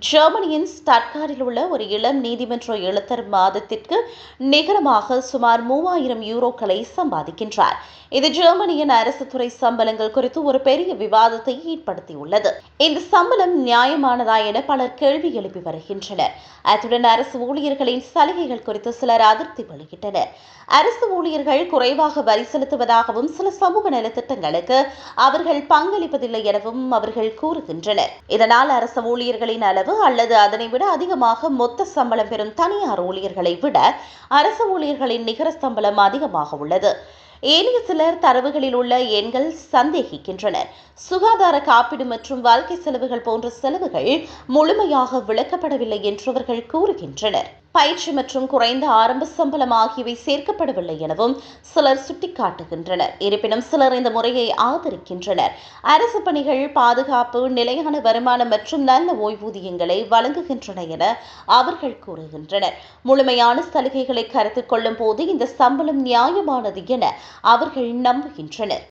ஜெர்மனியின் ஸ்டட்கார்டில் உள்ள ஒரு இளம் நீதிமன்ற எழுத்தர் மாதத்திற்கு நிகரமாக சுமார் 3000 யூரோக்களை சம்பாதிக்கின்றார். இது ஜெர்மனியின் அரசு துறை சம்பளங்கள் குறித்து ஒரு பெரிய விவாதத்தை ஏற்படுத்தியுள்ளது. இந்த சம்பளம் நியாயமானதா என பலர் கேள்வி எழுப்பி வருகின்றனர். அத்துடன் அரசு ஊழியர்களின் சலுகைகள் குறித்து சிலர் அதிருப்தி வெளியிட்டனர். அரசு ஊழியர்கள் குறைவாக வரி செலுத்துவதாகவும் சில சமூக நலத்திட்டங்களுக்கு அவர்கள் பங்களிப்பதில்லை எனவும் அவர்கள் கூறுகின்றனர். இதனால் அரசு ஊழியர்களின் அளவு அல்லது அதனை விட அதிகமாக மொத்த சம்பளம் பெறும் தனியார் ஊழியர்களை விட அரசு ஊழியர்களின் நிகர சம்பளம் அதிகமாக உள்ளது. ஏனைய சிலர் தரவுகளில் உள்ள எண்கள் சந்தேகிக்கின்றனர். சுகாதார காப்பீடு மற்றும் வாழ்க்கை செலவுகள் போன்ற செலவுகள் முழுமையாக விளக்கப்படவில்லை என்று அவர்கள் கூறுகின்றனர். பயிற்சி மற்றும் குறைந்த ஆரம்ப சம்பளம் ஆகியவை சேர்க்கப்படவில்லை எனவும் சிலர் சுட்டிக்காட்டுகின்றனர். இருப்பினும் சிலர் இந்த முறையை ஆதரிக்கின்றனர். அரசு பணிகள் பாதுகாப்பு, நிலையான வருமானம் மற்றும் நல்ல ஓய்வூதியங்களை வழங்குகின்றன என அவர்கள் கூறுகின்றனர். முழுமையான சலுகைகளை கருத்தில் கொள்ளும் போது இந்த சம்பளம் நியாயமானது என அவர்கள் நம்புகின்றனர்.